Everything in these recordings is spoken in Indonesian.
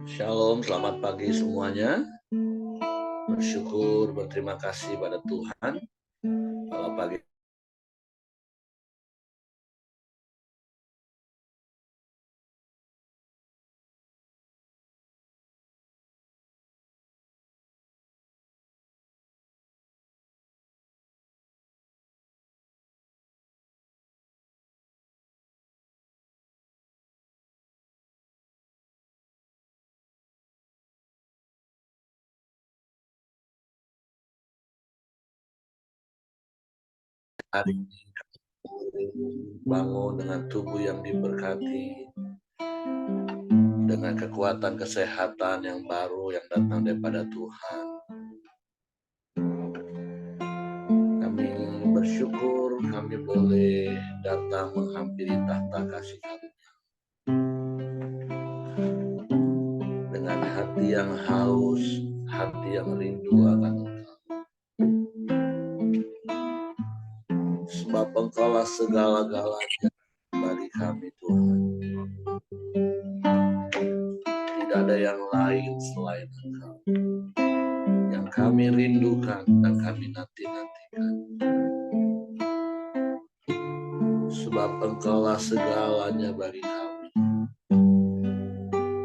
Shalom, selamat pagi semuanya. Bersyukur, berterima kasih pada Tuhan. Kalau pagi hari ini bangun dengan tubuh yang diberkati, dengan kekuatan kesehatan yang baru yang datang daripada Tuhan. Kami bersyukur kami boleh datang menghampiri tahta kasih karunia dengan hati yang haus, hati yang rindu akan Engkau. Sebab Engkaulah segala-galanya bagi kami Tuhan. Tidak ada yang lain selain Engkau yang kami rindukan dan kami nanti-nantikan. Sebab Engkaulah segalanya bagi kami.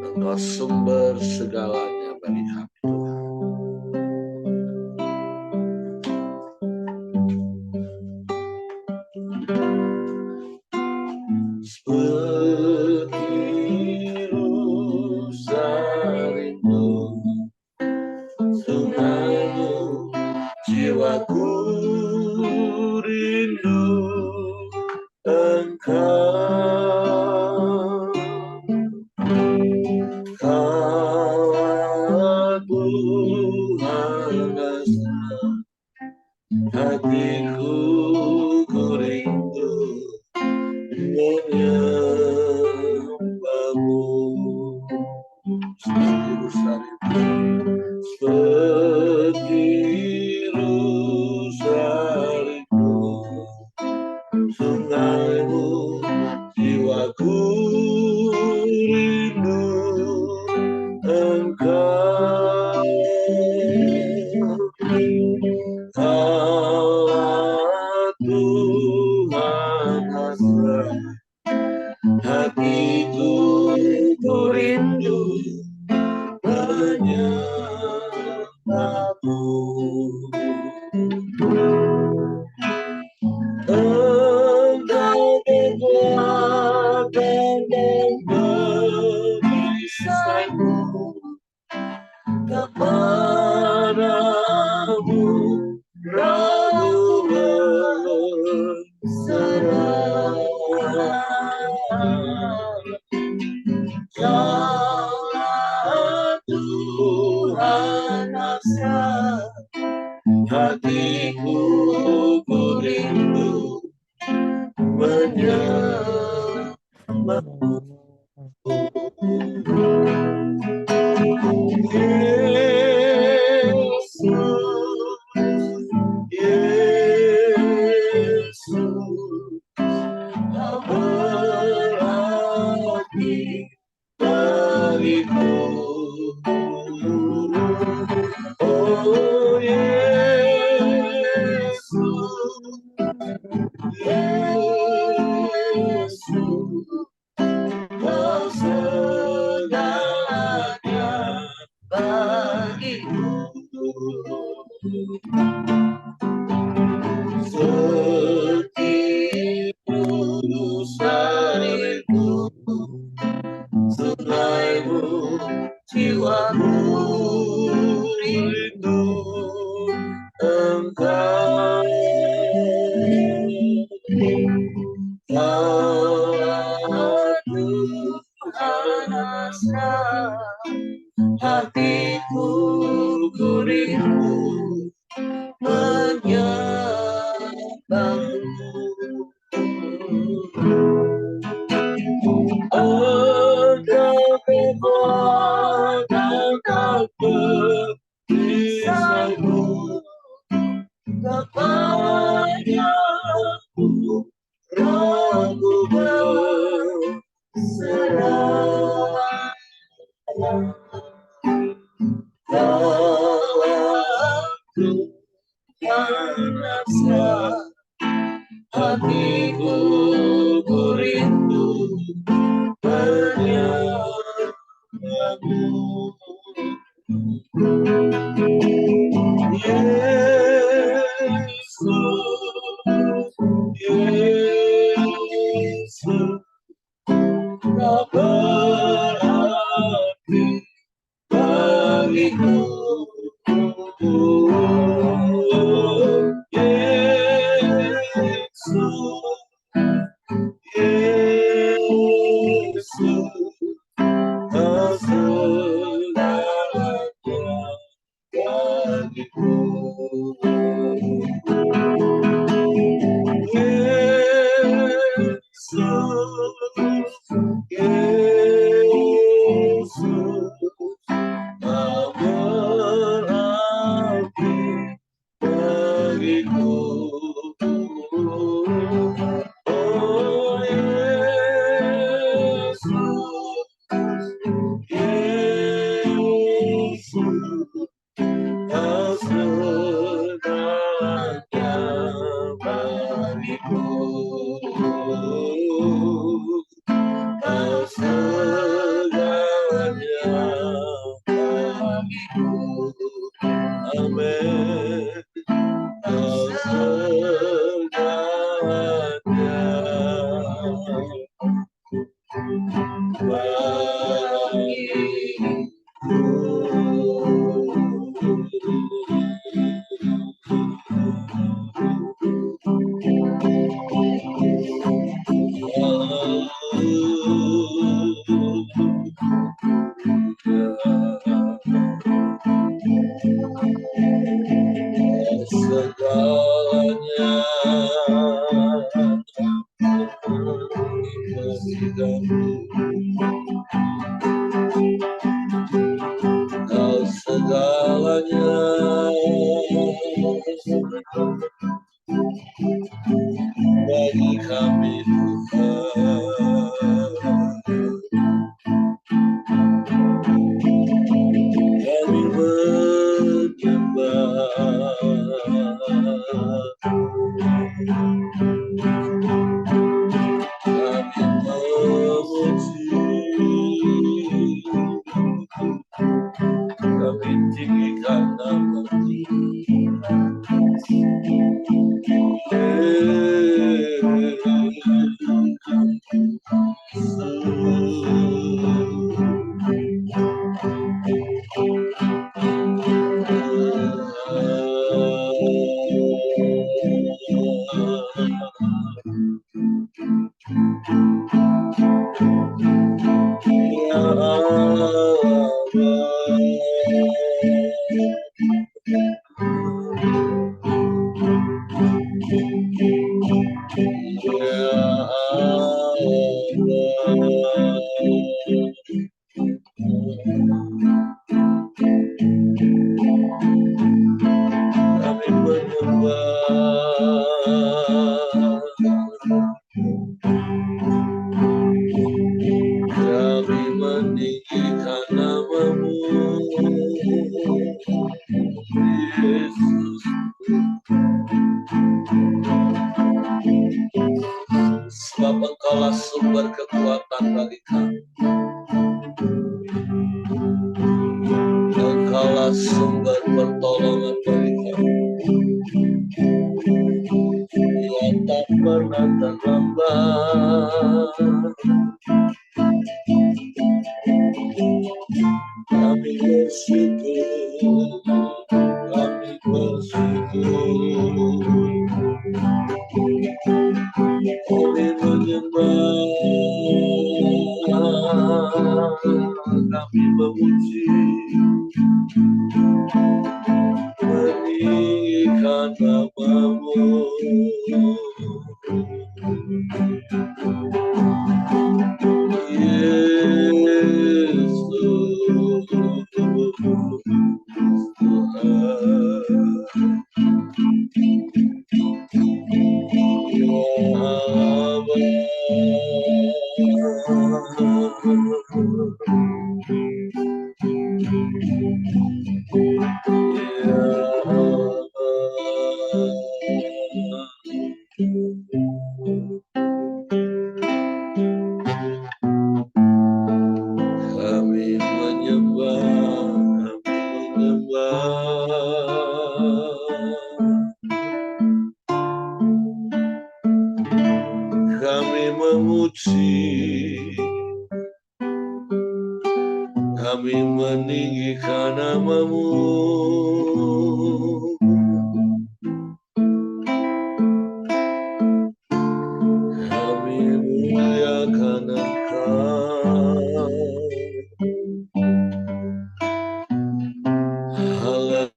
Engkau sumber segalanya bagi kami Tuhan. Seperti rusa rindu sungaimu, jiwaku rindu Engkau. Kaulah Tuhan rasa hatiku ku rindu menyembahmu. Seperti rusa rindu sungaimu, jiwaku rindu Engkau. Kaulah Tuhan hasrat hatiku ku rindu menyembahmu. Engkau kekuatan dan perisaiku, kepadamu ragu berserah. Kaulah Tuhan hasrat hatiku ku rindu menyembahmu. Yesus, kau berarti bagiku. Oh Yesus, Yesus, kau segalanya bagiku. Seperti rusa rindu sungaimu, jiwaku rindu Engkau. Kaulah Tuhan hasrat hatiku ku rindu menyembahmu. Engkau kekuatan dan perisaiku, kepadamu ragu berserah. Ku rindu menyamamu. Yesus, Yesus, Kau berarti bagiku. Yesus, Kau segalanya bagiku. Yesus, Yesus, Kau berarti bagiku. Oh Yesus, Yesus, Kau segalanya bagiku. Kau segalanya bagiku. Amin. Kau segalanya segalanya Kau segalanya bagi kami Tuhan. Kami menyembah, kami memuji, kami tinggikan nama-Mu. Ya kami menyembah, kami meninggikan nama-Mu, Yesus. Sebab Engkaulah sumber kekuatan bagi kami. Engkaulah sumber pertolongan bagi kami. Yang tak pernah terlambat. Kami bersyukur, kami bersyukur. Kami menyembah, kami memuji, meninggikan nama-Mu. Yesus, kami memuji, kami meninggikan nama-Mu. Kami muliakan Engkau. Haleluya.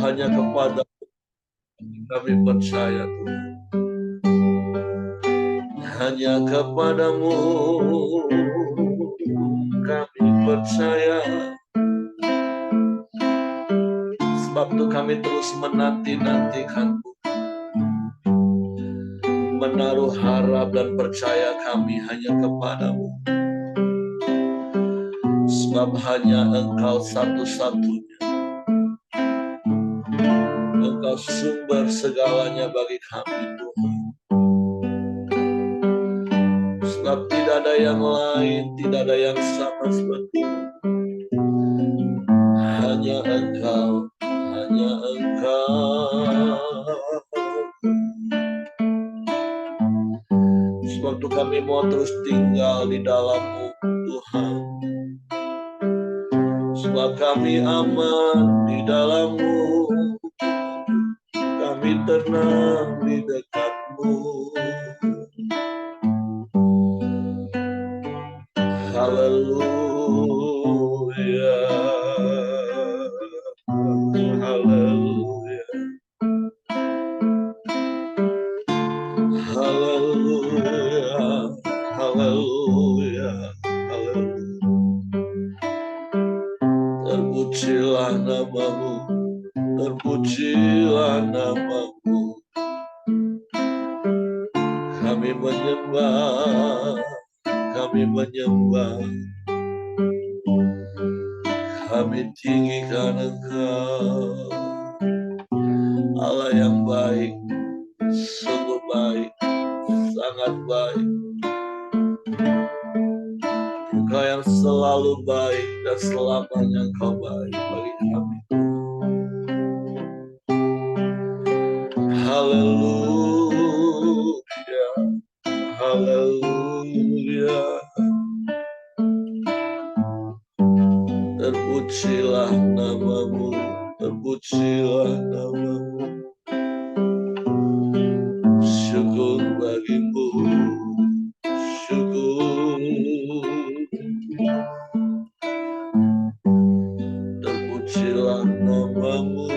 Hanya kepada kami percaya, Tuhan. Hanya kepadamu kami percaya. Sebab itu kami terus menanti-nantikan-Mu, menaruh harap dan percaya kami hanya kepadamu. Sebab hanya Engkau satu-satunya, Engkau sumber segalanya bagi kami, Tuhan. Sebab tidak ada yang lain, tidak ada yang sama seperti-Mu. Hanya Engkau, hanya Engkau. Sebab itu kami mau terus tinggal di dalam-Mu, Tuhan. Sebab kami aman di dalam-Mu, kami tenang di dekat-Mu. Haleluya, haleluya, haleluya, haleluya, haleluya. Terpujilah nama-Mu, terpujilah nama-Mu. Kami menyembah, kami menyembah, kami tinggikan Engkau. Allah yang baik, sungguh baik, sangat baik. Engkau yang selalu baik dan selamanya Engkau baik bagi kami. Haleluya, haleluya. Terpujilah nama-Mu, terpujilah nama-Mu. Syukur bagi-Mu, syukur. Terpujilah nama-Mu,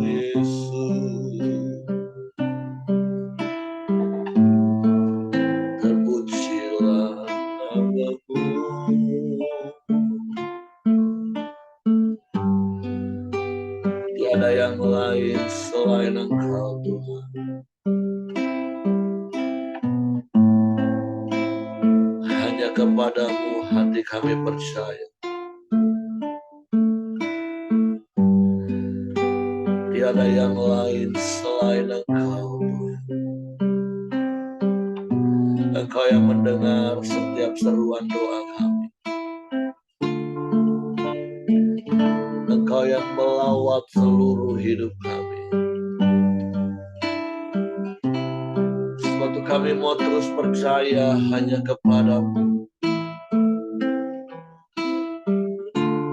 Yesus. Terpujilah nama-Mu. Tiada yang lain selain Engkau, Tuhan. Hanya kepadamu hati kami percaya. Tiada yang lain selain Engkau, Tuhan. Engkau yang mendengar setiap seruan doa kami. Engkau yang melawat seluruh hidup kami. Sebab itu kami mau terus percaya hanya kepadamu.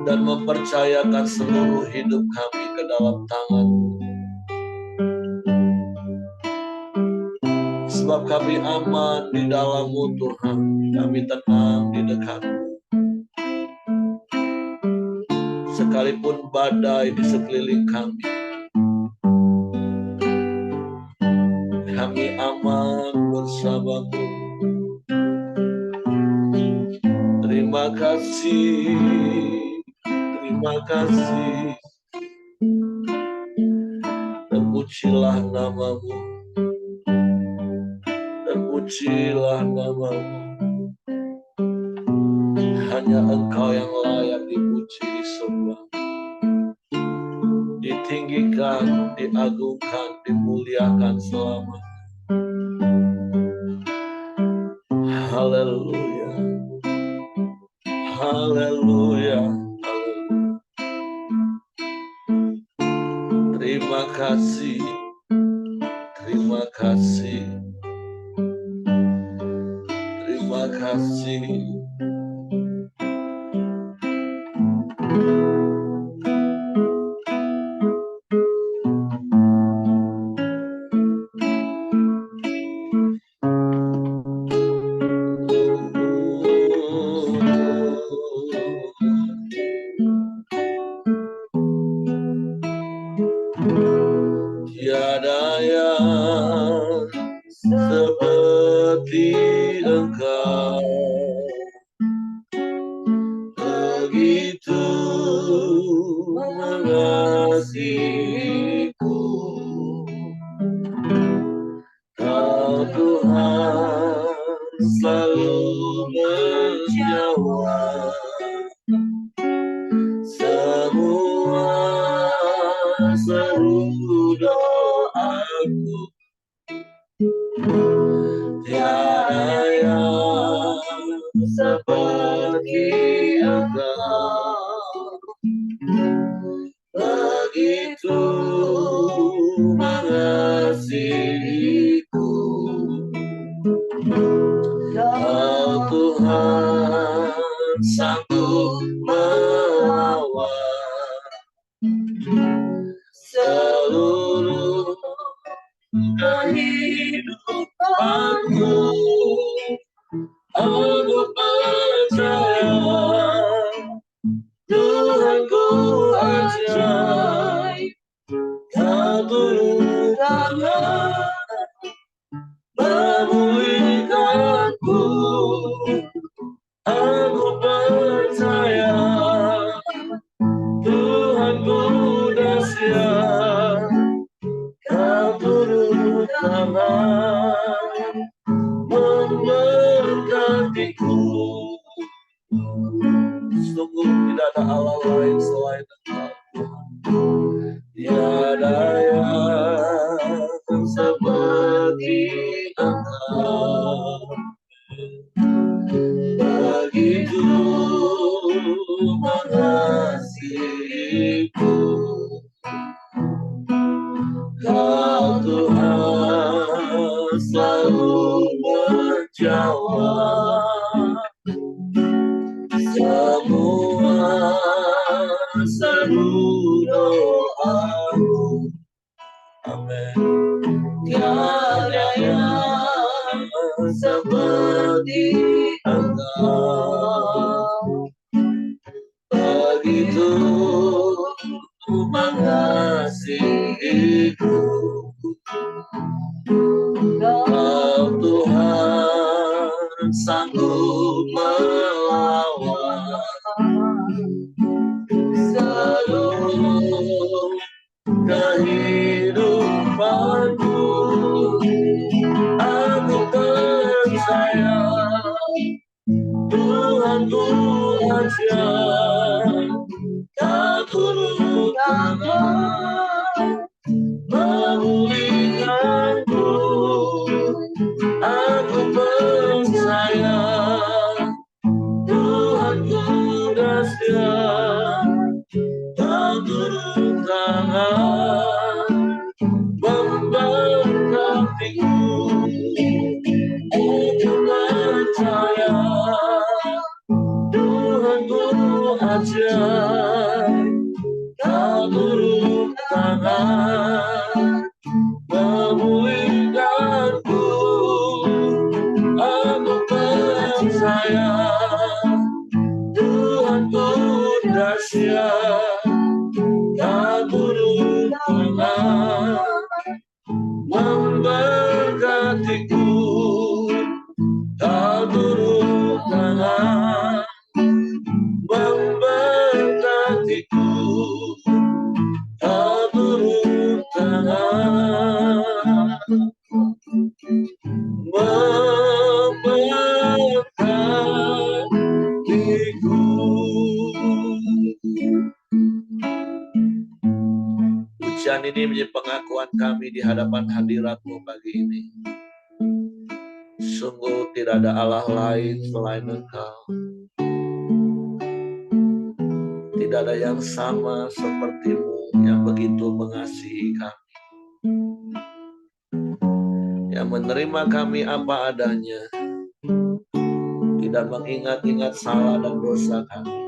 Dan mempercayakan seluruh hidup kami ke dalam tangan-Mu. Sebab kami aman di dalam-Mu, Tuhan. Kami tenang di dekat-Mu. Sekalipun badai di sekeliling kami, kami aman bersama-Mu. Terima kasih, terima kasih. Terpujilah nama-Mu, terpujilah nama-Mu. Hanya Engkau yang layak dipuji disembah. ditinggikan, diagungkan, dimuliakan selamanya. Haleluya. Haleluya. Terima kasih. Terima kasih. Terima kasih. Tiada yang seperti Engkau, begitu mengasihiku. Kau Tuhan selalu menjawab semua seru doaku. Tiada yang seperti Engkau, begitu mengasihiku. Kau Tuhan sanggup melawan seluruh kehidupanku. Aku percaya Tuhanku ajaib. Kau turun tangan memulihkanku. Aku percaya Tuhanku dahsyat. Kau turun tangan memberkatiku. Sungguh tidak ada Allah lain selain Engkau. Tiada yang seperti Engkau, begitu mengasihiku. Kau Tuhan selalu menjawab semua seru doaku. Amin. Tiada yang seperti Engkau, begitu mengasihiku. Kau Tuhan sanggup melawan seluruh kehidupanku. Aku percaya Tuhanku ajaib. Kau turun tangan memulihkanku. Aku percaya Tuhanku dahsyat. Kau turun tangan memberkatiku. Aku percaya Tuhanku ajaib. Kau turun tangan memulihkanku. Aku percaya Tuhanku dahsyat. Kau turun tangan memberkatiku. Kau turun tangan memberkatiku. Kau turun tangan pujian ini menjadi pengakuan kami di hadapan hadirat-Mu pagi ini. Sungguh tidak ada Allah lain selain Engkau. Tidak ada yang sama seperti-Mu yang begitu mengasihi kami. Yang menerima kami apa adanya. Tidak mengingat-ingat salah dan dosa kami.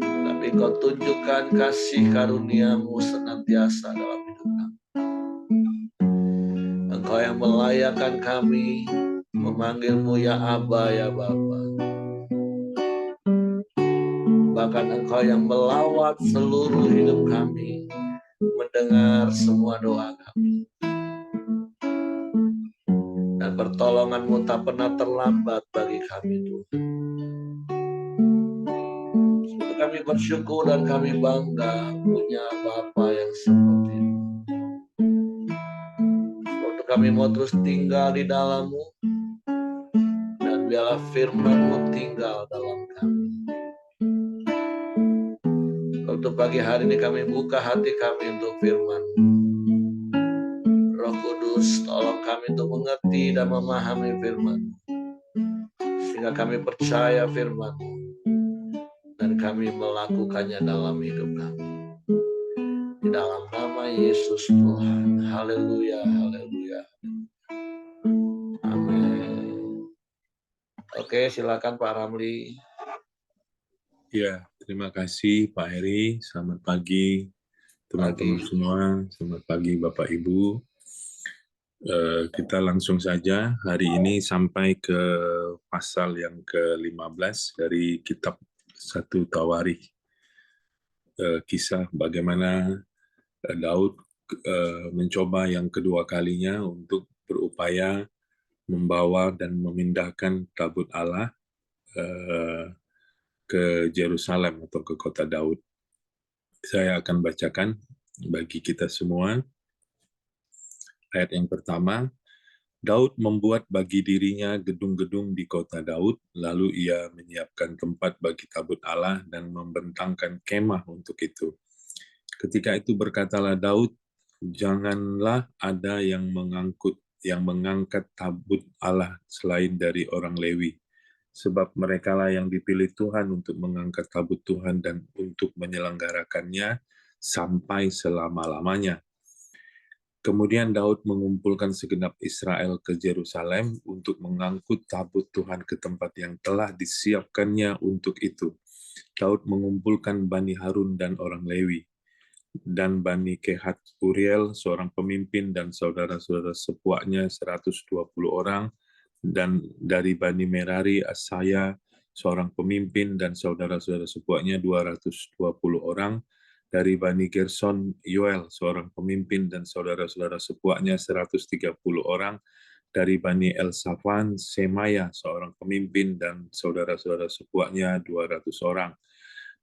Tapi Kau tunjukkan kasih karunia-Mu senantiasa dalam hidup kami. Engkau yang melayakan kami, memanggil-Mu ya Aba, ya Bapa. Bahkan Engkau yang melawat seluruh hidup kami, mendengar semua doa kami. Dan pertolongan-Mu tak pernah terlambat bagi kami, Tuhan. Untuk kami bersyukur dan kami bangga punya Bapa yang seperti itu. Untuk kami mau terus tinggal di dalam-Mu, dan biarlah firman-Mu tinggal dalam kami. Untuk pagi hari ini kami buka hati kami untuk firman-Mu. Roh Kudus, tolong kami untuk mengerti dan memahami firman-Mu, sehingga kami percaya firman-Mu dan kami melakukannya dalam hidup kami. Di dalam nama Yesus Tuhan. Haleluya, haleluya. Amin. Oke, silakan Pak Ramli. Ya, terima kasih Pak Heri. Selamat pagi teman-teman semua. Selamat pagi Bapak Ibu. Kita langsung saja hari ini sampai ke pasal yang ke-15 dari kitab 1 Tawarikh. Kisah bagaimana Daud mencoba yang kedua kalinya untuk berupaya membawa dan memindahkan tabut Allah ke Yerusalem atau ke kota Daud. Saya akan bacakan bagi kita semua. Ayat yang pertama, Daud membuat bagi dirinya gedung-gedung di kota Daud, lalu ia menyiapkan tempat bagi tabut Allah dan membentangkan kemah untuk itu. Ketika itu berkatalah Daud, janganlah ada yang mengangkat tabut Allah selain dari orang Lewi, sebab merekalah yang dipilih Tuhan untuk mengangkat tabut Tuhan dan untuk menyelenggarakannya sampai selama-lamanya. Kemudian Daud mengumpulkan segenap Israel ke Yerusalem untuk mengangkut tabut Tuhan ke tempat yang telah disiapkannya untuk itu. Daud mengumpulkan Bani Harun dan orang Lewi, dan Bani Kehat Uriel, seorang pemimpin, dan saudara-saudara sepuaknya 120 orang, dan dari Bani Merari Asaya, seorang pemimpin, dan saudara-saudara sepuaknya 220 orang, dari Bani Gerson Yoel, seorang pemimpin, dan saudara-saudara sepuaknya 130 orang, dari Bani Elsafan Semaya, seorang pemimpin, dan saudara-saudara sepuaknya 200 orang,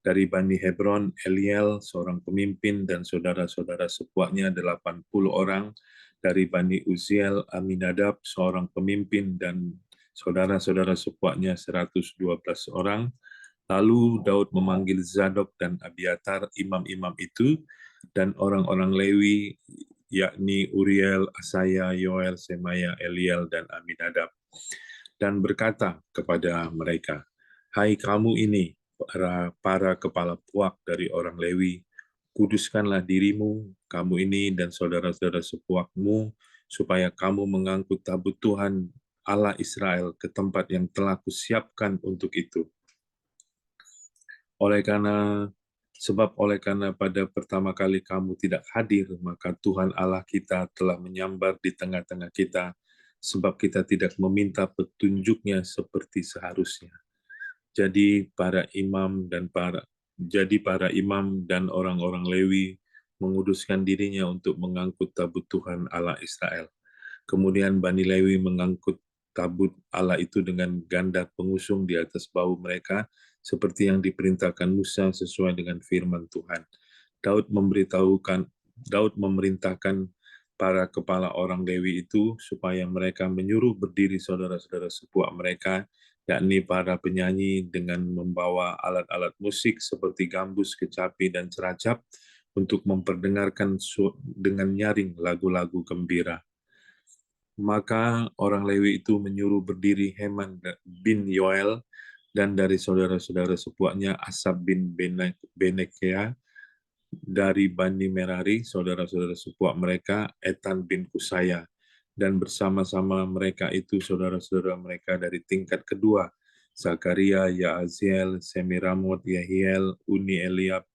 dari Bani Hebron Eliel, seorang pemimpin, dan saudara-saudara sepuaknya 80 orang, dari Bani Uziel Aminadab, seorang pemimpin, dan saudara-saudara sepuaknya 112 orang. Lalu Daud memanggil Zadok dan Abiatar, imam-imam itu, dan orang-orang Lewi, yakni Uriel, Asaya, Yoel, Semaya, Eliel, dan Aminadab, dan berkata kepada mereka, "Hai kamu ini, para kepala puak dari orang Lewi, kuduskanlah dirimu, kamu ini dan saudara-saudara sepuakmu, supaya kamu mengangkut tabut Tuhan Allah Israel ke tempat yang telah kusiapkan untuk itu. Oleh karena pada pertama kali kamu tidak hadir, maka Tuhan Allah kita telah menyambar di tengah-tengah kita, sebab kita tidak meminta petunjuknya seperti seharusnya. Jadi para imam dan orang-orang Lewi menguduskan dirinya untuk mengangkut tabut Tuhan Allah Israel. Kemudian Bani Lewi mengangkut tabut Allah itu dengan ganda pengusung di atas bahu mereka, seperti yang diperintahkan Musa sesuai dengan firman Tuhan. Daud memerintahkan para kepala orang Lewi itu supaya mereka menyuruh berdiri saudara-saudara sepuak mereka, yakni para penyanyi, dengan membawa alat-alat musik seperti gambus, kecapi, dan ceracap, untuk memperdengarkan dengan nyaring lagu-lagu gembira. Maka orang Lewi itu menyuruh berdiri Heman bin Yoel dan dari saudara-saudara sepuaknya Asap bin Benekea, dari Bani Merari, saudara-saudara sepuak mereka, Etan bin Kusaya, dan bersama-sama mereka itu saudara-saudara mereka dari tingkat kedua, Zakaria, Yaaziel, Semiramot, Yehiel, Uni Eliab,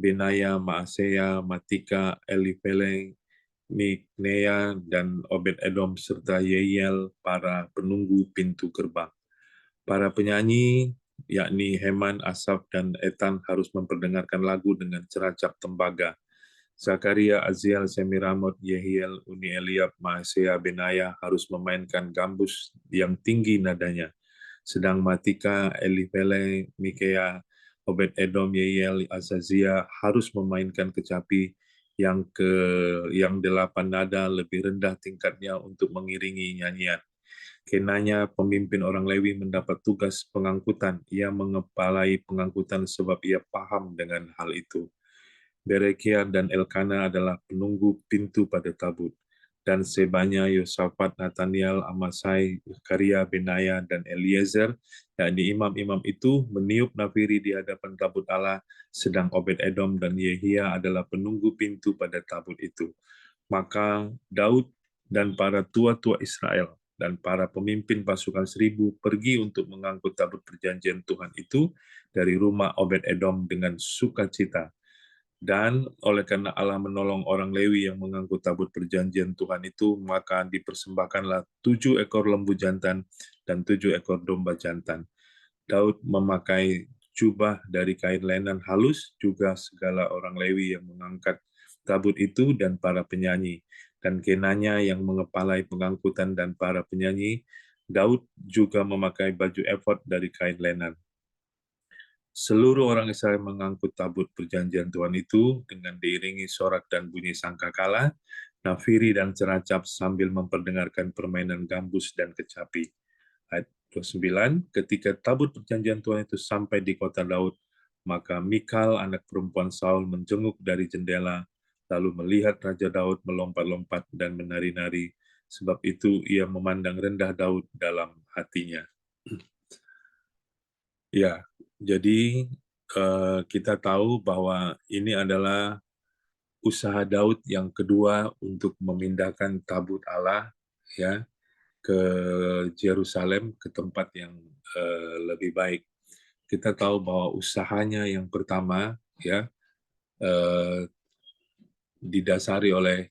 Benaya, Maaseya, Matika, Elifele, Miknea, dan Obed-Edom, serta Yeiel, para penunggu pintu gerbang. Para penyanyi, yakni Heman, Asaf, dan Etan harus memperdengarkan lagu dengan ceracap tembaga. Zakaria, Aziel, Semiramot, Yehiel, Uni Eliab, Maaseya, Benaya harus memainkan gambus yang tinggi nadanya. Sedang Matika, Elifele, Mikea, Obed-Edom, Yeiel, Azazia harus memainkan kecapi yang 8 nada lebih rendah tingkatnya untuk mengiringi nyanyian. Kenanya pemimpin orang Lewi mendapat tugas pengangkutan. Ia mengepalai pengangkutan sebab ia paham dengan hal itu. Berekia dan Elkana adalah penunggu pintu pada tabut. Dan Sebanya, Yosafat, Nathaniel, Amasai, Zakaria, Benaya, dan Eliezer, yakni imam-imam itu meniup nafiri di hadapan tabut Allah, sedang Obed-Edom dan Yehia adalah penunggu pintu pada tabut itu. Maka Daud dan para tua-tua Israel dan para pemimpin pasukan 1.000 pergi untuk mengangkut tabut perjanjian Tuhan itu dari rumah Obed-Edom dengan sukacita. Dan oleh karena Allah menolong orang Lewi yang mengangkut tabut perjanjian Tuhan itu, maka dipersembahkanlah 7 ekor lembu jantan dan 7 ekor domba jantan. Daud memakai jubah dari kain lenan halus, juga segala orang Lewi yang mengangkat tabut itu dan para penyanyi. Dan Kenanya yang mengepalai pengangkutan dan para penyanyi, Daud juga memakai baju efod dari kain lenan. Seluruh orang Israel mengangkut tabut perjanjian Tuhan itu dengan diiringi sorak dan bunyi sangkakala, nafiri dan ceracap sambil memperdengarkan permainan gambus dan kecapi. Ayat 29, ketika tabut perjanjian Tuhan itu sampai di kota Daud, maka Mikal, anak perempuan Saul, menjenguk dari jendela, lalu melihat Raja Daud melompat-lompat dan menari-nari, sebab itu ia memandang rendah Daud dalam hatinya. Ya, jadi kita tahu bahwa ini adalah usaha Daud yang kedua untuk memindahkan tabut Allah ya ke Yerusalem, ke tempat yang lebih baik. Kita tahu bahwa usahanya yang pertama ya didasari oleh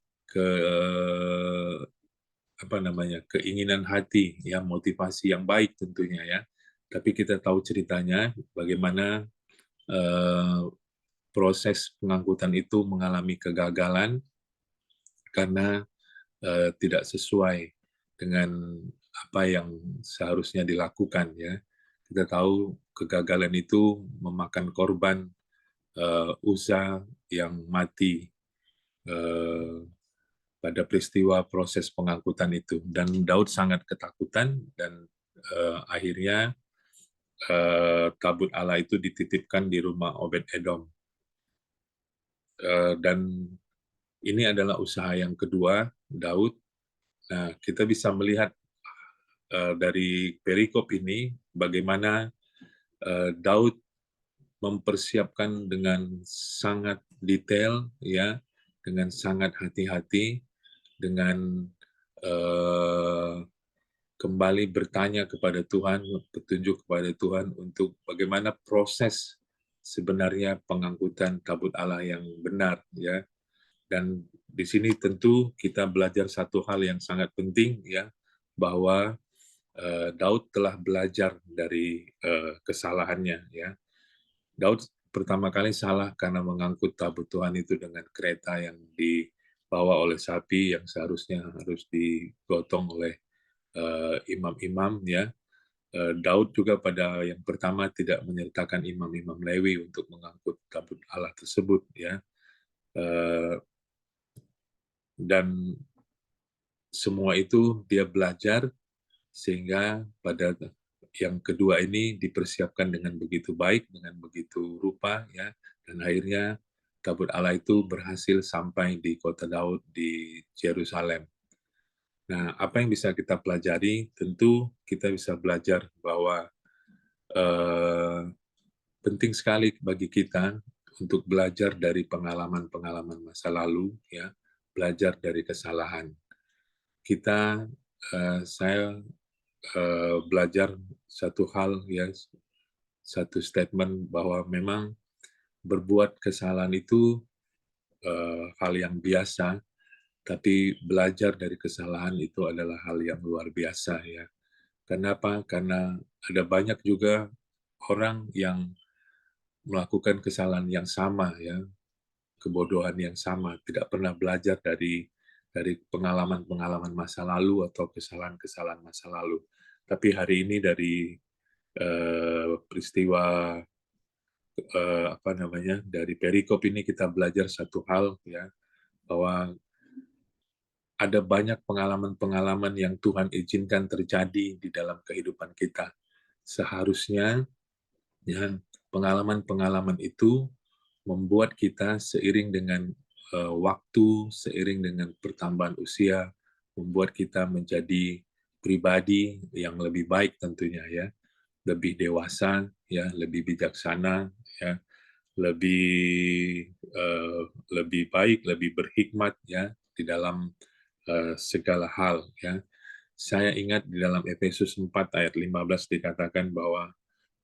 keinginan hati, ya motivasi yang baik tentunya ya. Tapi kita tahu ceritanya bagaimana proses pengangkutan itu mengalami kegagalan karena tidak sesuai dengan apa yang seharusnya dilakukan ya. Kita tahu kegagalan itu memakan korban Uza yang mati pada peristiwa proses pengangkutan itu, dan Daud sangat ketakutan dan akhirnya tabut Allah itu dititipkan di rumah Obed-Edom. Dan ini adalah usaha yang kedua Daud. Nah, kita bisa melihat dari perikop ini bagaimana Daud mempersiapkan dengan sangat detail ya, dengan sangat hati-hati, dengan kembali bertanya kepada Tuhan, petunjuk kepada Tuhan untuk bagaimana proses sebenarnya pengangkutan tabut Allah yang benar ya. Dan di sini tentu kita belajar satu hal yang sangat penting ya, bahwa Daud telah belajar dari kesalahannya ya. Daud pertama kali salah karena mengangkut tabut Tuhan itu dengan kereta yang dibawa oleh sapi yang seharusnya harus digotong oleh imam-imam ya. Daud juga pada yang pertama tidak menyertakan imam-imam Lewi untuk mengangkut tabut Allah tersebut ya. Dan semua itu dia belajar sehingga pada yang kedua ini dipersiapkan dengan begitu baik, dengan begitu rupa ya, dan akhirnya tabut Allah itu berhasil sampai di kota Daud di Yerusalem. Nah, apa yang bisa kita pelajari? Tentu kita bisa belajar bahwa eh, penting sekali bagi kita untuk belajar dari pengalaman-pengalaman masa lalu, ya, belajar dari kesalahan. Saya belajar satu hal, ya, satu statement bahwa memang berbuat kesalahan itu hal yang biasa, tapi belajar dari kesalahan itu adalah hal yang luar biasa, ya. Kenapa? Karena ada banyak juga orang yang melakukan kesalahan yang sama, ya, kebodohan yang sama, tidak pernah belajar dari pengalaman-pengalaman masa lalu atau kesalahan-kesalahan masa lalu. Tapi hari ini dari peristiwa dari perikop ini kita belajar satu hal, ya, bahwa ada banyak pengalaman-pengalaman yang Tuhan izinkan terjadi di dalam kehidupan kita. Seharusnya, ya, pengalaman-pengalaman itu membuat kita seiring dengan waktu, seiring dengan pertambahan usia, membuat kita menjadi pribadi yang lebih baik tentunya, ya, lebih dewasa, ya, lebih bijaksana, ya, lebih lebih baik, lebih berhikmat, ya, di dalam segala hal, ya. Saya ingat di dalam Efesus 4 ayat 15 dikatakan bahwa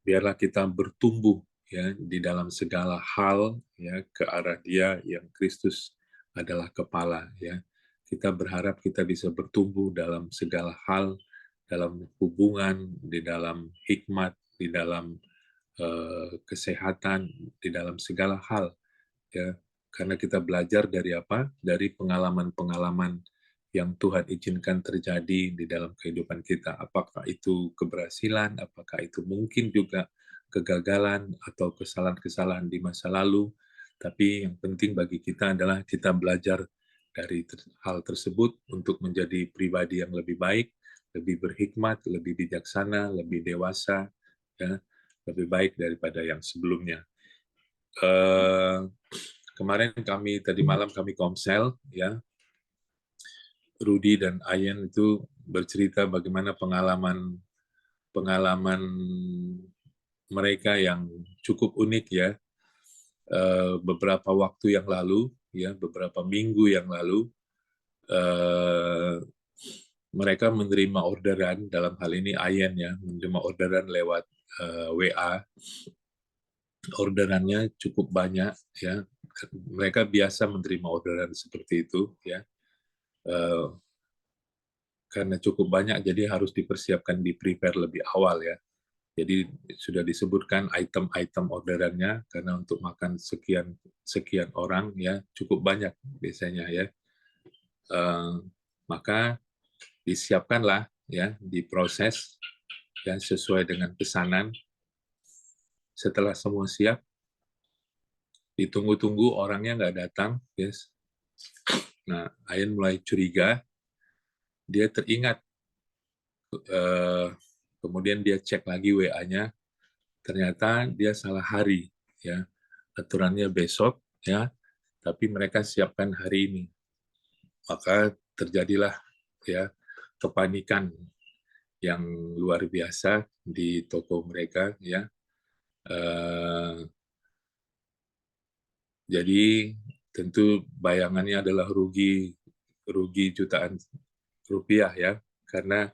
biarlah kita bertumbuh, ya, di dalam segala hal, ya, ke arah Dia yang Kristus adalah kepala, ya. Kita berharap kita bisa bertumbuh dalam segala hal, dalam hubungan, di dalam hikmat, di dalam kesehatan, di dalam segala hal, ya. Karena kita belajar dari apa? Dari pengalaman-pengalaman yang Tuhan izinkan terjadi di dalam kehidupan kita. Apakah itu keberhasilan, apakah itu mungkin juga kegagalan atau kesalahan-kesalahan di masa lalu. Tapi yang penting bagi kita adalah kita belajar dari hal tersebut untuk menjadi pribadi yang lebih baik, lebih berhikmat, lebih bijaksana, lebih dewasa, ya, lebih baik daripada yang sebelumnya. Kemarin tadi malam kami komsel, ya, Rudy dan Ayen itu bercerita bagaimana pengalaman mereka yang cukup unik, ya. Beberapa waktu yang lalu, ya, beberapa minggu yang lalu, mereka menerima orderan, dalam hal ini Ayen, ya, menerima orderan lewat WA. Orderannya cukup banyak, ya. Mereka biasa menerima orderan seperti itu, ya. Karena cukup banyak, jadi harus dipersiapkan, di-prepare lebih awal, ya. Jadi sudah disebutkan item-item orderannya, karena untuk makan sekian orang, ya, cukup banyak biasanya, ya. Maka disiapkanlah, ya, diproses, ya, sesuai dengan pesanan. Setelah semua siap, ditunggu-tunggu orangnya nggak datang, yes. Nah, Ayen mulai curiga, dia teringat, kemudian dia cek lagi WA-nya, ternyata dia salah hari, ya, aturannya besok, ya, tapi mereka siapkan hari ini. Maka terjadilah, ya, kepanikan yang luar biasa di toko mereka, ya. Jadi tentu bayangannya adalah rugi jutaan rupiah, ya, karena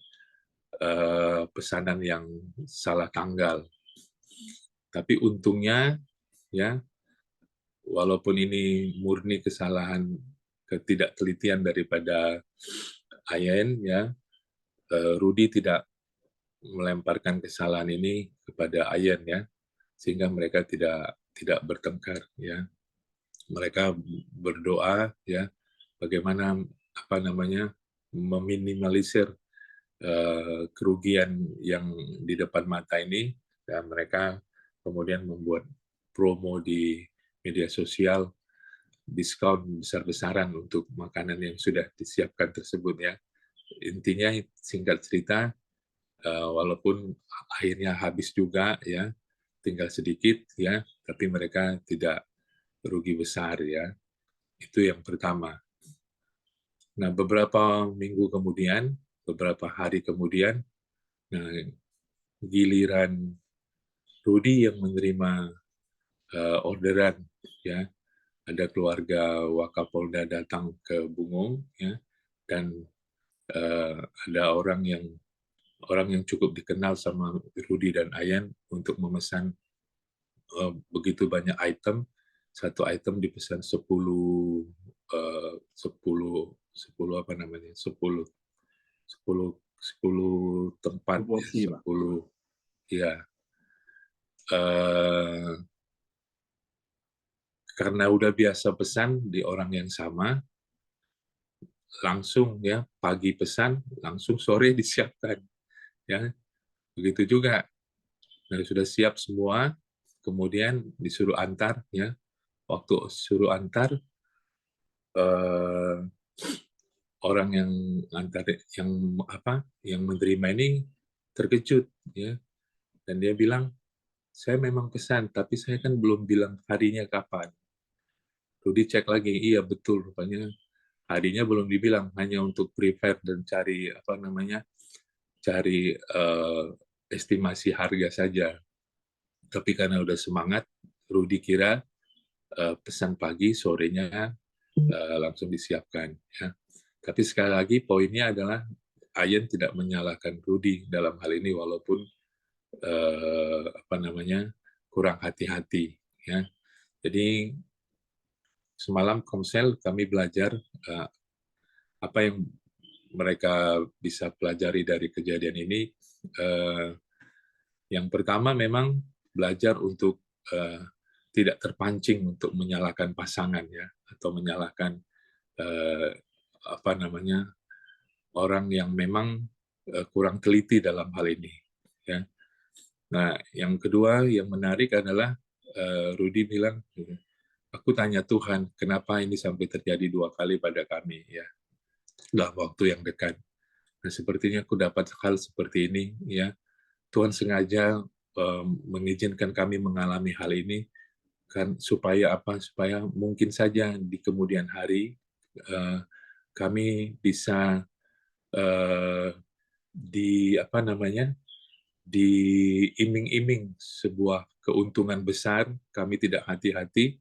pesanan yang salah tanggal. Tapi untungnya, ya, walaupun ini murni kesalahan ketidaktelitian daripada Ayen, ya, Rudy tidak melemparkan kesalahan ini kepada Ayen, ya, sehingga mereka tidak bertengkar, ya. Mereka berdoa, ya, bagaimana meminimalisir kerugian yang di depan mata ini, dan mereka kemudian membuat promo di media sosial, diskon besar-besaran untuk makanan yang sudah disiapkan tersebut, ya. Intinya singkat cerita, walaupun akhirnya habis juga, ya, tinggal sedikit, ya, tapi mereka tidak rugi besar ya. Itu yang pertama. Nah, beberapa minggu kemudian, beberapa hari kemudian, nah, giliran Rudy yang menerima orderan, ya, ada keluarga Wakapolda datang ke Bungung, ya, dan ada orang yang cukup dikenal sama Rudy dan Ayan untuk memesan begitu banyak item. Satu item dipesan 10 apa namanya? 10 tempat, Proporsi, Pak. 10 ya. Eh, karena udah biasa pesan di orang yang sama, langsung ya pagi pesan, langsung sore disiapkan, ya. Begitu juga. Nah, sudah siap semua, kemudian disuruh antar, ya. Waktu suruh antar, orang yang antar, yang menerima ini terkejut, ya, dan dia bilang, saya memang pesan, tapi saya kan belum bilang harinya kapan. Rudi cek lagi, iya betul, rupanya harinya belum dibilang, hanya untuk prepare dan cari estimasi harga saja. Tapi karena udah semangat, Rudi kira pesan pagi, sorenya langsung disiapkan. Ya. Tapi sekali lagi poinnya adalah Ayen tidak menyalahkan Rudi dalam hal ini, walaupun kurang hati-hati. Ya. Jadi semalam Komsel kami belajar apa yang mereka bisa pelajari dari kejadian ini. Yang pertama memang belajar untuk tidak terpancing untuk menyalahkan pasangan, ya, atau menyalahkan orang yang memang kurang teliti dalam hal ini, ya. Nah, yang kedua yang menarik adalah Rudi bilang, aku tanya Tuhan, kenapa ini sampai terjadi 2 kali pada kami, ya, dalam waktu yang dekat. Nah, sepertinya aku dapat hal seperti ini, ya. Tuhan sengaja mengizinkan kami mengalami hal ini kan supaya supaya mungkin saja di kemudian hari kami bisa diiming-iming sebuah keuntungan besar, kami tidak hati-hati,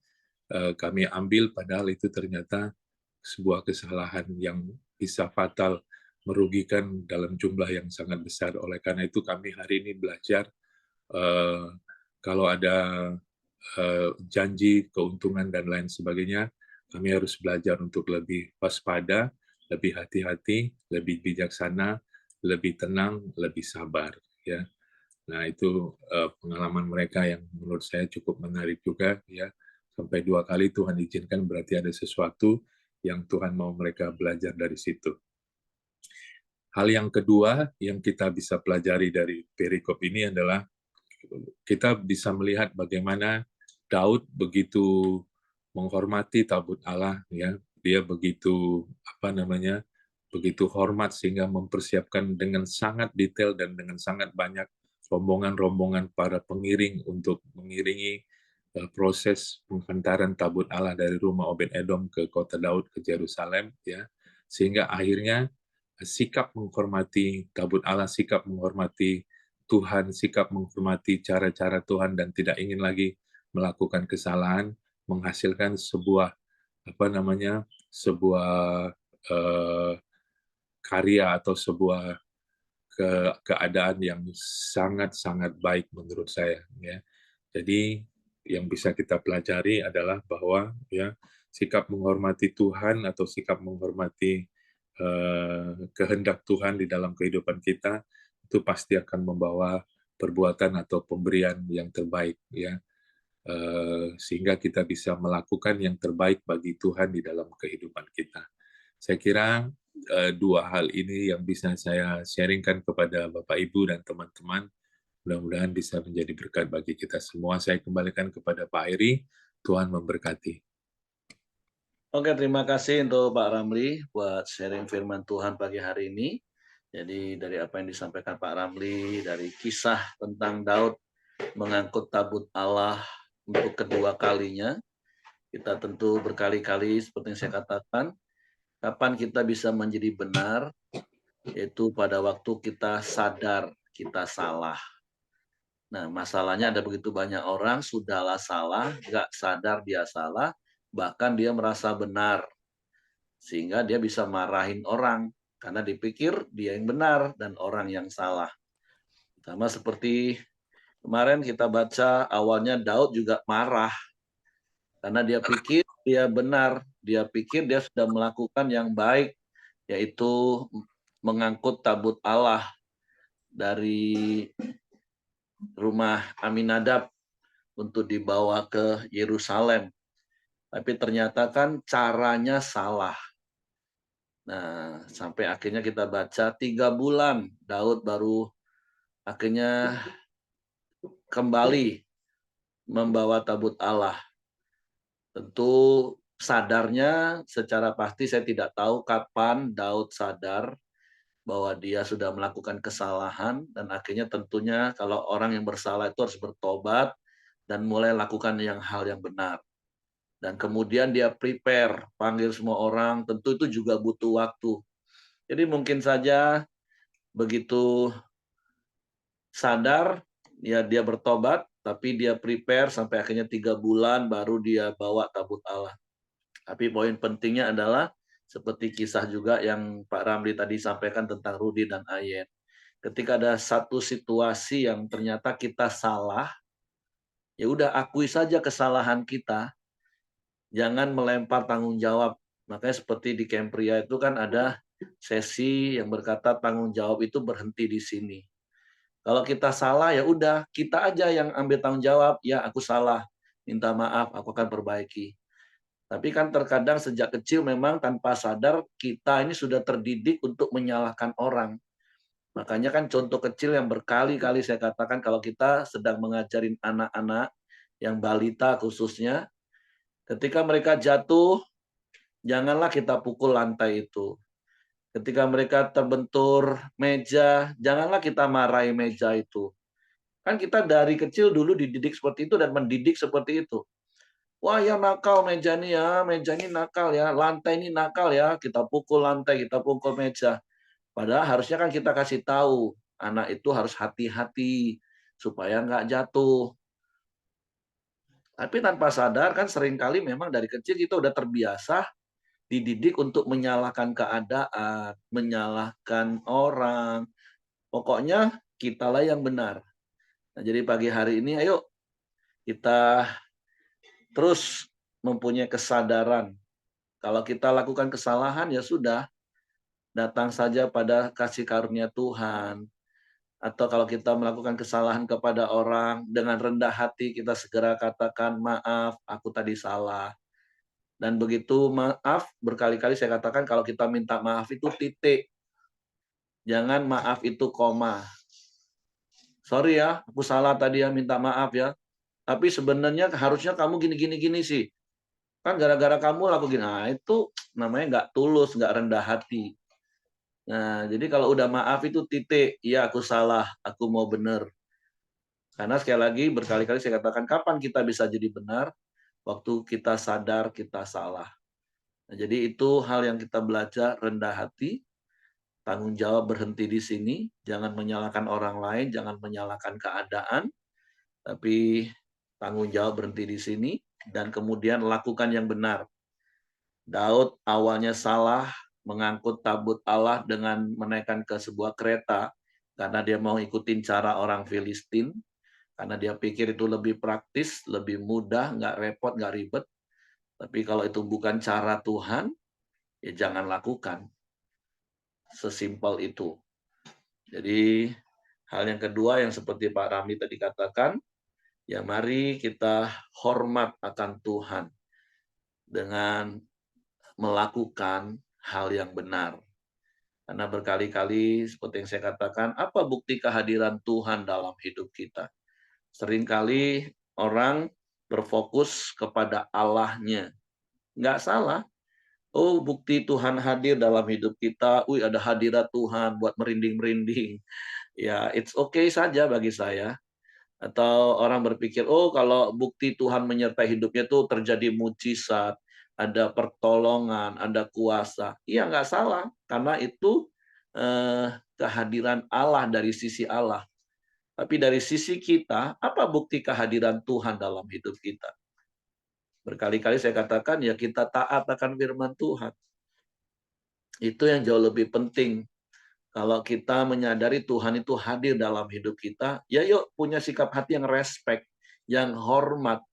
kami ambil padahal itu ternyata sebuah kesalahan yang bisa fatal, merugikan dalam jumlah yang sangat besar. Oleh karena itu kami hari ini belajar kalau ada janji, keuntungan, dan lain sebagainya, kami harus belajar untuk lebih waspada, lebih hati-hati, lebih bijaksana, lebih tenang, lebih sabar. Ya. Nah, itu pengalaman mereka yang menurut saya cukup menarik juga. Ya. Sampai 2 kali Tuhan izinkan, berarti ada sesuatu yang Tuhan mau mereka belajar dari situ. Hal yang kedua yang kita bisa pelajari dari perikop ini adalah kita bisa melihat bagaimana Daud begitu menghormati tabut Allah, ya. Dia begitu begitu hormat sehingga mempersiapkan dengan sangat detail dan dengan sangat banyak rombongan-rombongan para pengiring untuk mengiringi proses penghantaran tabut Allah dari rumah Obed-Edom ke kota Daud ke Yerusalem, ya. Sehingga akhirnya sikap menghormati tabut Allah, sikap menghormati Tuhan, sikap menghormati cara-cara Tuhan dan tidak ingin lagi melakukan kesalahan, menghasilkan sebuah sebuah karya atau sebuah keadaan yang sangat-sangat baik menurut saya, ya. Jadi yang bisa kita pelajari adalah bahwa, ya, sikap menghormati Tuhan atau sikap menghormati kehendak Tuhan di dalam kehidupan kita itu pasti akan membawa perbuatan atau pemberian yang terbaik, ya. Sehingga kita bisa melakukan yang terbaik bagi Tuhan di dalam kehidupan kita. Saya kira 2 hal ini yang bisa saya sharingkan kepada Bapak Ibu dan teman-teman. Mudah-mudahan bisa menjadi berkat bagi kita semua. Saya kembalikan kepada Pak Heri. Tuhan memberkati. Oke, terima kasih untuk Pak Ramli buat sharing firman Tuhan pagi hari ini. Jadi dari apa yang disampaikan Pak Ramli, dari kisah tentang Daud mengangkut tabut Allah untuk kedua kalinya, Kita tentu berkali-kali seperti yang saya katakan, kapan kita bisa menjadi benar, yaitu pada waktu kita sadar kita salah. Nah, masalahnya ada begitu banyak orang sudahlah salah, nggak sadar dia salah, bahkan dia merasa benar. Sehingga dia bisa marahin orang, karena dipikir dia yang benar dan orang yang salah. Sama seperti kemarin kita baca, awalnya Daud juga marah, karena dia pikir dia benar, dia pikir dia sudah melakukan yang baik, yaitu mengangkut tabut Allah dari rumah Aminadab untuk dibawa ke Yerusalem. Tapi ternyata kan caranya salah. Nah, sampai akhirnya kita baca 3 bulan Daud baru akhirnya kembali membawa tabut Allah. Tentu sadarnya secara pasti saya tidak tahu kapan Daud sadar bahwa dia sudah melakukan kesalahan, dan akhirnya tentunya kalau orang yang bersalah itu harus bertobat dan mulai lakukan hal yang benar. Dan kemudian dia prepare, panggil semua orang, tentu itu juga butuh waktu. Jadi mungkin saja begitu sadar, ya dia bertobat, tapi dia prepare sampai akhirnya 3 bulan baru dia bawa tabut Allah. Tapi poin pentingnya adalah seperti kisah juga yang Pak Ramli tadi sampaikan tentang Rudi dan Ayen. Ketika ada satu situasi yang ternyata kita salah, ya udah akui saja kesalahan kita, jangan melempar tanggung jawab. Makanya seperti di Camp Pria itu kan ada sesi yang berkata tanggung jawab itu berhenti di sini. Kalau kita salah ya udah kita aja yang ambil tanggung jawab, ya aku salah, minta maaf, aku akan perbaiki. Tapi kan terkadang sejak kecil memang tanpa sadar kita ini sudah terdidik untuk menyalahkan orang. Makanya kan contoh kecil yang berkali-kali saya katakan kalau kita sedang mengajarin anak-anak yang balita khususnya, ketika mereka jatuh, janganlah kita pukul lantai itu. Ketika mereka terbentur meja, janganlah kita marahi meja itu. Kan kita dari kecil dulu dididik seperti itu dan mendidik seperti itu. Wah ya nakal meja ini nakal ya, lantai ini nakal ya, kita pukul lantai, kita pukul meja. Padahal harusnya kan kita kasih tahu, anak itu harus hati-hati supaya nggak jatuh. Tapi tanpa sadar kan seringkali memang dari kecil kita udah terbiasa dididik untuk menyalahkan keadaan, menyalahkan orang. Pokoknya kitalah yang benar. Nah, jadi pagi hari ini ayo kita terus mempunyai kesadaran. Kalau kita lakukan kesalahan ya sudah, datang saja pada kasih karunia Tuhan. Atau kalau kita melakukan kesalahan kepada orang, dengan rendah hati kita segera katakan, maaf, aku tadi salah. Dan begitu maaf, berkali-kali saya katakan kalau kita minta maaf itu titik. Jangan maaf itu koma. Sorry ya, aku salah tadi ya, minta maaf ya. Tapi sebenarnya harusnya kamu gini-gini sih. Kan gara-gara kamu lakuin, nah itu namanya nggak tulus, nggak rendah hati. Nah, jadi kalau udah maaf itu titik, iya aku salah, aku mau benar. Karena sekali lagi berkali-kali saya katakan kapan kita bisa jadi benar? Waktu kita sadar kita salah. Nah, jadi itu hal yang kita belajar, rendah hati, tanggung jawab berhenti di sini, jangan menyalahkan orang lain, jangan menyalahkan keadaan, tapi tanggung jawab berhenti di sini dan kemudian lakukan yang benar. Daud awalnya salah mengangkut tabut Allah dengan menaikkan ke sebuah kereta karena dia mau ikutin cara orang Filistin, karena dia pikir itu lebih praktis, lebih mudah, nggak repot, nggak ribet. Tapi kalau itu bukan cara Tuhan, ya jangan lakukan. Sesimpel itu. Jadi hal yang kedua yang seperti Pak Rami tadi katakan, ya mari kita hormat akan Tuhan dengan melakukan hal yang benar. Karena berkali-kali seperti yang saya katakan, apa bukti kehadiran Tuhan dalam hidup kita? Seringkali orang berfokus kepada Allahnya. Nggak salah. Oh, bukti Tuhan hadir dalam hidup kita. Ada hadirat Tuhan buat merinding-merinding. Ya, it's okay saja bagi saya. Atau orang berpikir, oh kalau bukti Tuhan menyertai hidupnya itu terjadi mujizat, ada pertolongan, ada kuasa. Iya nggak salah, karena itu kehadiran Allah dari sisi Allah. Tapi dari sisi kita, apa bukti kehadiran Tuhan dalam hidup kita? Berkali-kali saya katakan, ya kita taat akan firman Tuhan. Itu yang jauh lebih penting. Kalau kita menyadari Tuhan itu hadir dalam hidup kita, ya yuk punya sikap hati yang respect, yang hormat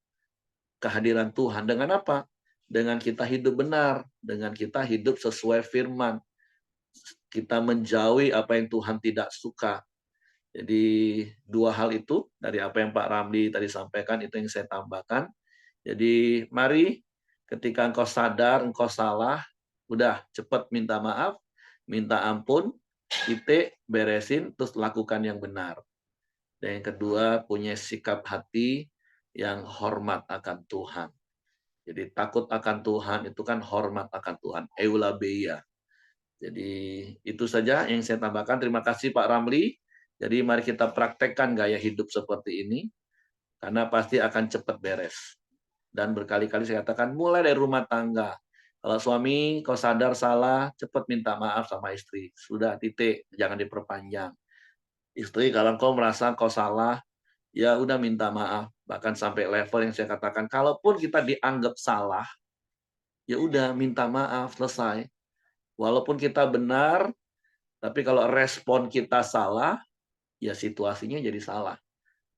kehadiran Tuhan. Dengan apa? Dengan kita hidup benar, dengan kita hidup sesuai firman. Kita menjauhi apa yang Tuhan tidak suka. Jadi dua hal itu dari apa yang Pak Ramli tadi sampaikan, itu yang saya tambahkan. Jadi mari ketika engkau sadar engkau salah, udah cepat minta maaf, minta ampun, titik, beresin, terus lakukan yang benar. Dan yang kedua, punya sikap hati yang hormat akan Tuhan. Jadi takut akan Tuhan itu kan hormat akan Tuhan. Eulabeia. Jadi itu saja yang saya tambahkan. Terima kasih Pak Ramli. Jadi mari kita praktekkan gaya hidup seperti ini. Karena pasti akan cepat beres. Dan berkali-kali saya katakan mulai dari rumah tangga. Kalau suami kau sadar salah, cepat minta maaf sama istri. Sudah titik, jangan diperpanjang. Istri kalau kau merasa kau salah, ya udah minta maaf. Bahkan sampai level yang saya katakan, kalaupun kita dianggap salah, ya udah minta maaf, selesai. Walaupun kita benar, tapi kalau respon kita salah, ya situasinya jadi salah.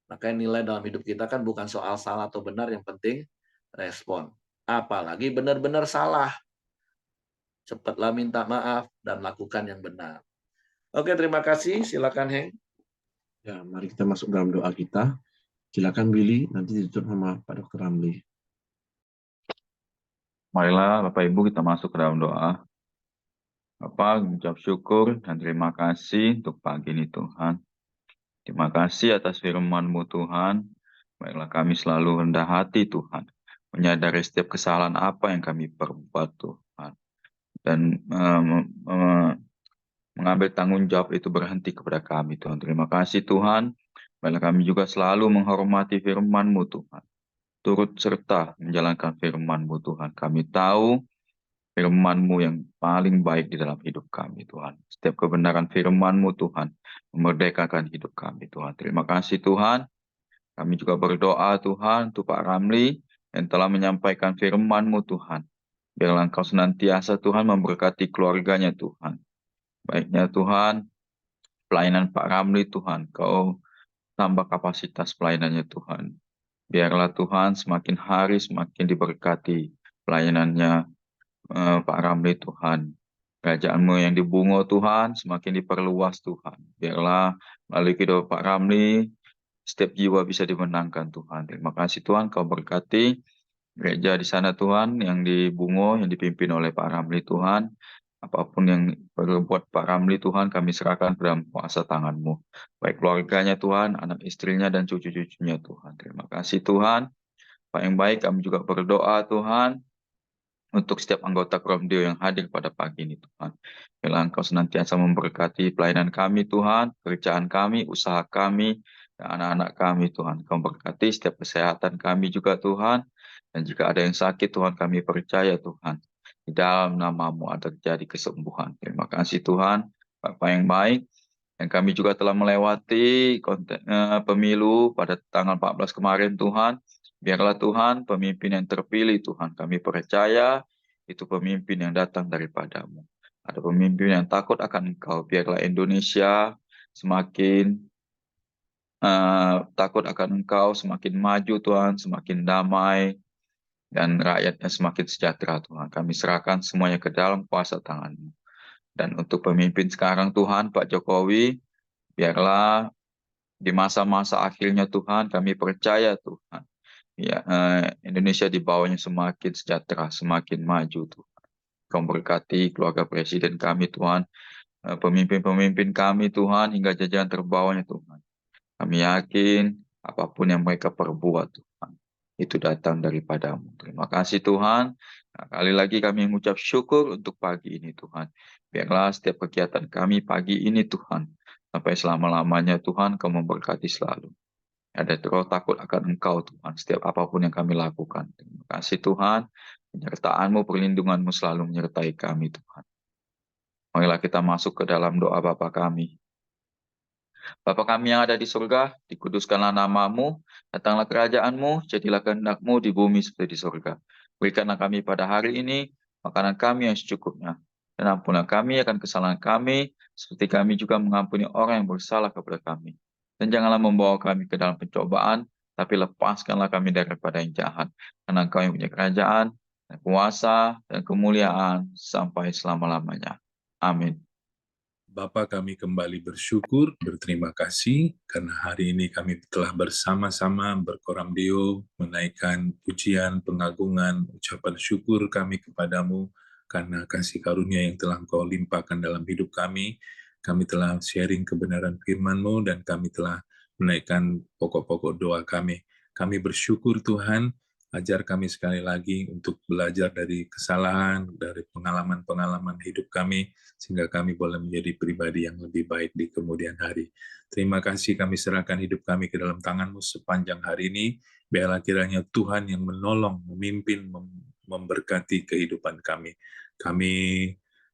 Makanya nilai dalam hidup kita kan bukan soal salah atau benar, yang penting respon. Apalagi benar-benar salah. Cepatlah minta maaf dan lakukan yang benar. Oke, terima kasih. Silakan, Heng. Ya, mari kita masuk dalam doa kita. Silakan Billy, nanti ditutup sama Pak Dr. Ramli. Marilah Bapak Ibu kita masuk ke dalam doa. Bapak, ucap syukur dan terima kasih untuk pagi ini Tuhan. Terima kasih atas firman-Mu Tuhan. Baiklah kami selalu rendah hati Tuhan. Menyadari setiap kesalahan apa yang kami perbuat Tuhan. Dan mengambil tanggung jawab itu berhenti kepada kami Tuhan. Terima kasih Tuhan. Baiklah kami juga selalu menghormati firman-Mu Tuhan. Turut serta menjalankan firman-Mu Tuhan. Kami tahu firman-Mu yang paling baik di dalam hidup kami, Tuhan. Setiap kebenaran firman-Mu, Tuhan, memerdekakan hidup kami, Tuhan. Terima kasih, Tuhan. Kami juga berdoa, Tuhan, untuk Pak Ramli yang telah menyampaikan firman-Mu, Tuhan. Biarlah Engkau senantiasa, Tuhan, memberkati keluarganya, Tuhan. Baiknya, Tuhan, pelayanan Pak Ramli, Tuhan, Kau tambah kapasitas pelayanannya, Tuhan. Biarlah, Tuhan, semakin hari semakin diberkati pelayanannya, Pak Ramli Tuhan. Kerajaan-Mu yang di Bungo Tuhan, semakin diperluas Tuhan. Biarlah melalui kehidupan Pak Ramli, setiap jiwa bisa dimenangkan Tuhan. Terima kasih Tuhan, Kau berkati gereja di sana Tuhan, yang di Bungo, yang dipimpin oleh Pak Ramli Tuhan. Apapun yang berbuat Pak Ramli Tuhan, kami serahkan ke dalam kuasa tangan-Mu. Baik keluarganya Tuhan, anak istrinya, dan cucu-cucunya Tuhan. Terima kasih Tuhan. Pak yang baik, kami juga berdoa Tuhan, untuk setiap anggota Kromdeo yang hadir pada pagi ini Tuhan. Biarlah Engkau senantiasa memberkati pelayanan kami Tuhan, kerjaan kami, usaha kami, dan anak-anak kami Tuhan. Engkau berkati setiap kesehatan kami juga Tuhan. Dan jika ada yang sakit Tuhan, kami percaya Tuhan, di dalam nama-Mu ada terjadi kesembuhan. Terima kasih Tuhan, Bapa yang baik. Dan kami juga telah melewati pemilu pada tanggal 14 kemarin Tuhan. Biarlah Tuhan pemimpin yang terpilih Tuhan. Kami percaya itu pemimpin yang datang daripada-Mu. Ada pemimpin yang takut akan Engkau. Biarlah Indonesia semakin takut akan Engkau, semakin maju Tuhan, semakin damai, dan rakyatnya semakin sejahtera Tuhan. Kami serahkan semuanya ke dalam kuasa tangan-Mu. Dan untuk pemimpin sekarang Tuhan, Pak Jokowi, biarlah di masa-masa akhirnya Tuhan, kami percaya Tuhan, ya, Indonesia di bawahnya semakin sejahtera, semakin maju Tuhan. Kau berkati keluarga presiden kami Tuhan, pemimpin-pemimpin kami Tuhan, hingga jajaran terbawahnya Tuhan. Kami yakin apapun yang mereka perbuat Tuhan, itu datang daripada-Mu. Terima kasih Tuhan. Nah, kali lagi kami mengucap syukur untuk pagi ini Tuhan. Biarlah setiap kegiatan kami pagi ini Tuhan, sampai selama-lamanya Tuhan Kau memberkati selalu. ada roh takut akan Engkau Tuhan, setiap apapun yang kami lakukan. Terima kasih Tuhan, penyertaan-Mu, perlindungan-Mu selalu menyertai kami Tuhan. Marilah kita masuk ke dalam doa Bapa kami. Bapa kami yang ada di surga, dikuduskanlah nama-Mu, datanglah kerajaan-Mu, jadilah kehendak-Mu di bumi seperti di surga. Berikanlah kami pada hari ini makanan kami yang secukupnya, dan ampunilah kami akan kesalahan kami, seperti kami juga mengampuni orang yang bersalah kepada kami. Dan janganlah membawa kami ke dalam pencobaan, tapi lepaskanlah kami daripada yang jahat. Karena Engkau yang punya kerajaan, dan kuasa, dan kemuliaan sampai selama-lamanya. Amin. Bapa, kami kembali bersyukur, berterima kasih karena hari ini kami telah bersama-sama berkoram deo, menaikkan pujian, pengagungan, ucapan syukur kami kepadamu karena kasih karunia yang telah Engkau limpahkan dalam hidup kami. Kami telah sharing kebenaran firman-Mu dan kami telah menaikkan pokok-pokok doa kami. Kami bersyukur Tuhan, ajar kami sekali lagi untuk belajar dari kesalahan, dari pengalaman-pengalaman hidup kami, sehingga kami boleh menjadi pribadi yang lebih baik di kemudian hari. Terima kasih, kami serahkan hidup kami ke dalam tangan-Mu sepanjang hari ini. Biarlah kiranya Tuhan yang menolong, memimpin, memberkati kehidupan kami. Kami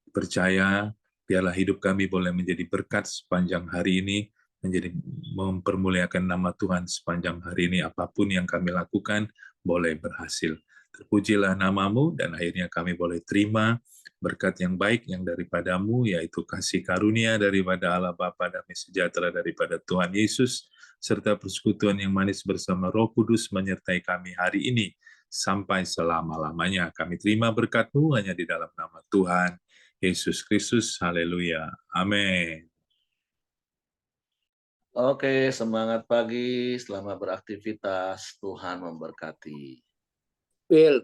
percaya, biarlah hidup kami boleh menjadi berkat sepanjang hari ini, menjadi mempermuliakan nama Tuhan sepanjang hari ini. Apapun yang kami lakukan, boleh berhasil. Terpujilah nama-Mu, dan akhirnya kami boleh terima berkat yang baik yang daripadamu, yaitu kasih karunia daripada Allah Bapa, damai sejahtera daripada Tuhan Yesus, serta persekutuan yang manis bersama Roh Kudus menyertai kami hari ini, sampai selama-lamanya. Kami terima berkat-Mu hanya di dalam nama Tuhan Yesus Kristus. Haleluya. Amin. Oke, semangat pagi, selamat beraktivitas, Tuhan memberkati. Will,